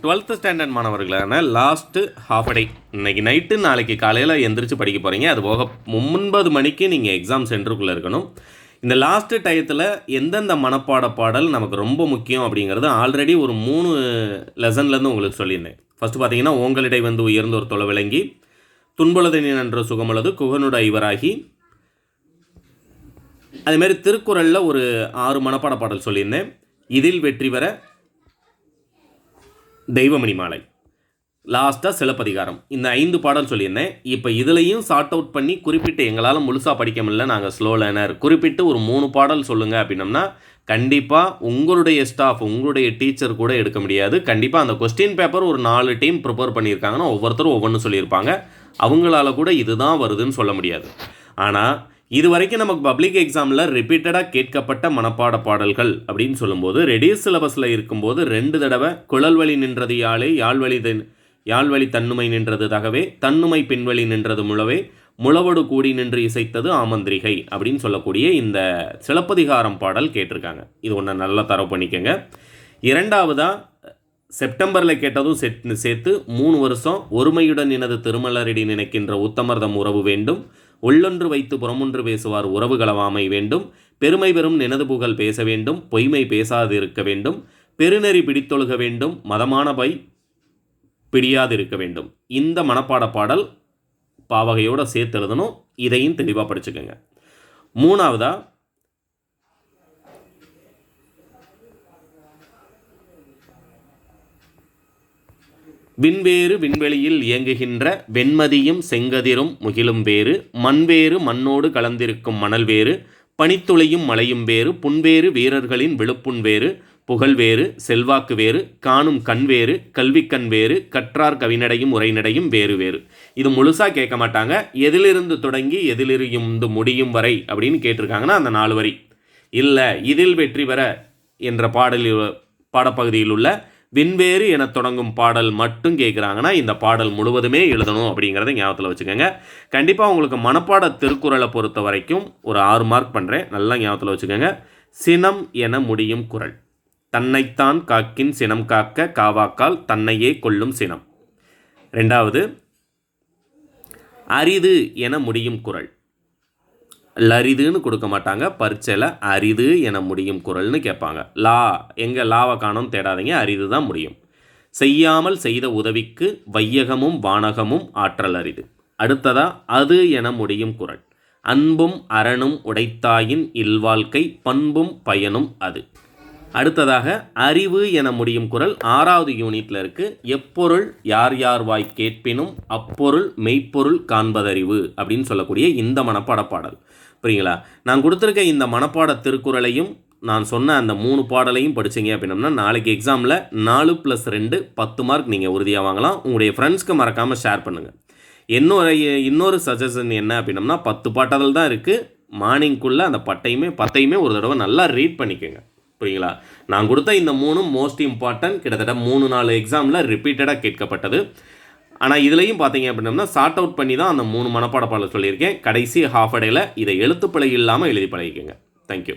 12th standard மாணவர்களான last half day இன்றைக்கி night நாளைக்கு காலையில் எந்திரிச்சு படிக்க போகிறீங்க. அது போக 9 மணிக்கு நீங்கள் எக்ஸாம் சென்டருக்குள்ளே இருக்கணும். இந்த லாஸ்ட்டு டயத்தில் எந்தெந்த மனப்பாட பாடல் நமக்கு ரொம்ப முக்கியம் அப்படிங்கிறது ஆல்ரெடி ஒரு 3 லெசன்லேருந்து உங்களுக்கு சொல்லியிருந்தேன். ஃபஸ்ட்டு பார்த்தீங்கன்னா, ஓங்களிடை வந்து உயர்ந்தோர் தொலை விளங்கி, துன்புலது நின்ற சுகமுள்ளது குகனுட ஐவராகி, அதேமாதிரி திருக்குறளில் ஒரு 6 மனப்பாட பாடல் சொல்லியிருந்தேன். இதில் வெற்றி பெற தெய்வமணி மாலை, லாஸ்ட்டாக சிலப்பதிகாரம், இந்த 5 பாடல் சொல்லியிருந்தேன். இப்போ இதுலையும் சார்ட் அவுட் பண்ணி குறிப்பிட்டு எங்களால் முழுசாக படிக்க முடியல, நாங்கள் ஸ்லோ லேர்னர், குறிப்பிட்டு ஒரு 3 பாடல் சொல்லுங்கள் அப்படின்னம்னா கண்டிப்பாக உங்களுடைய ஸ்டாஃப், உங்களுடைய டீச்சர் கூட எடுக்க முடியாது. கண்டிப்பாக அந்த கொஸ்டின் பேப்பர் ஒரு 4 டீம் ப்ரிப்பேர் பண்ணியிருக்காங்கன்னா ஒவ்வொருத்தரும் ஒவ்வொன்று சொல்லியிருப்பாங்க. அவங்களால கூட இதுதான் வருதுன்னு சொல்ல முடியாது. ஆனால் இது வரைக்கும் நமக்கு பப்ளிக் எக்ஸாமில் ரிப்பீட்டடாக கேட்கப்பட்ட மனப்பாட பாடல்கள் அப்படின்னு சொல்லும்போது, ரெடியூஸ் சிலபஸில் இருக்கும்போது 2 தடவை குழல் வழி நின்றது யாழே, யாழ்வழி தன்னுமை நின்றது தகவே, தன்னுமை பின்வழி நின்றது முழவே, முழவடு கூடி நின்று இசைத்தது ஆமந்திரிகை அப்படின்னு சொல்லக்கூடிய இந்த சிலப்பதிகாரம் பாடல் கேட்டிருக்காங்க. இது ஒன்று நல்லா தரவு பண்ணிக்கோங்க. 2வதாக செப்டம்பரில் கேட்டதும் சேர்த்து 3 வருஷம் ஒருமையுடன் எனது திருமலரடி நினைக்கின்ற உத்தமர்தம் உறவு வேண்டும், உள்ளொன்று வைத்து புறமொன்று பேசுவார் உறவு களவாமை வேண்டும், பெருமை பெறும் நினது புகழ் பேச வேண்டும், பொய்மை பேசாது இருக்க வேண்டும், பெருநெறி பிடித்தொழுக வேண்டும், மதமான பை பிடியாது இருக்க வேண்டும். இந்த மனப்பாட பாடல் பாவகையோடு சேர்த்து எழுதணும். இதையும் தெளிவாக படிச்சுக்கோங்க. 3வதாக விண்வேறு விண்வெளியில் இயங்குகின்ற வெண்மதியும் செங்கதிரும் முகிலும் வேறு, மண்வேறு மண்ணோடு கலந்திருக்கும் மணல் வேறு, பனித்துளியும் மலையும் வேறு, புன்வேறு வீரர்களின் விழுப்புண் வேறு, புகழ் வேறு செல்வாக்கு வேறு, காணும் கண் வேறு, கல்விக்கண் வேறு, கற்றார் கவிநடையும் உரைநடையும் வேறு வேறு. இது முழுசாக கேட்க மாட்டாங்க. எதிலிருந்து தொடங்கி எதிலிருந்து முடியும் வரை அப்படின்னு கேட்டிருக்காங்கன்னா அந்த 4 வரி. இல்லை, இதில் வெற்றி பெற என்ற பாடப்பகுதியில் உள்ள விண்வேறு என தொடங்கும் பாடல் மட்டும் கேட்குறாங்கன்னா இந்த பாடல் முழுவதுமே எழுதணும் அப்படிங்கிறத ஞாபகத்தில் வச்சுக்கோங்க. கண்டிப்பாக உங்களுக்கு மனப்பாட திருக்குறளை பொறுத்த வரைக்கும் ஒரு 6 மார்க் பண்ணுறேன், நல்லா ஞாபகத்தில் வச்சுக்கோங்க. சினம் என முடியும் குறள், தன்னைத்தான் காக்கின் சினம் காக்க காவாக்கால் தன்னையே கொள்ளும் சினம். 2வது, அரிது என முடியும் குறள், லரிதுன்னு கொடுக்க மாட்டாங்க, பரீட்சையில் அரிது என முடியும் குறள்னு கேட்பாங்க. லா எங்கே லாவை காணும் தேடாதீங்க, அரிது தான் முடியும். செய்யாமல் செய்த உதவிக்கு வையகமும் வானகமும் ஆற்றல் அரிது. அடுத்ததா, அது என முடியும் குறள், அன்பும் அரணும் உடைத்தாயின் இல்வாழ்க்கை பண்பும் பயனும் அது. அடுத்ததாக, அறிவு என முடியும் குறள் 6வது யூனிட்டில் இருக்குது. எப்பொருள் யார் யார் வாய் கேட்பினும் அப்பொருள் மெய்ப்பொருள் காண்பதறிவு அப்படின்னு சொல்லக்கூடிய இந்த மனப்பாட பாடல். புரியுங்களா? நான் கொடுத்துருக்க இந்த மனப்பாட திருக்குறளையும் நான் சொன்ன அந்த 3 பாடலையும் படிச்சிங்க அப்படின்னம்னா நாளைக்கு எக்ஸாமில் 4+2 10 மார்க் நீங்கள் உறுதியாக வாங்கலாம். உங்களுடைய ஃப்ரெண்ட்ஸ்க்கு மறக்காமல் ஷேர் பண்ணுங்கள். இன்னொரு சஜஷன் என்ன அப்படின்னம்னா 10 பாடல் தான் இருக்குது. மார்னிங்குள்ளே அந்த 10யுமே ஒரு தடவை நல்லா ரீட் பண்ணிக்கோங்க. புரியுங்களா? நான் கொடுத்த இந்த 3 மோஸ்ட் இம்பார்ட்டன்ட், கிட்டத்தட்ட 3-4 எக்ஸாமில் ரிப்பீட்டடாக கேட்கப்பட்டது. ஆனால் இதுலையும் பார்த்தீங்க அப்படின்னா சார்ட் அவுட் பண்ணி தான் அந்த 3 மனப்பாட பாடல் சொல்லியிருக்கேன். கடைசி ஹாஃப் டேயில் இதை எழுத்துப்பிழை இல்லாமல் எழுதி பழகிக்கோங்க. தேங்க்யூ.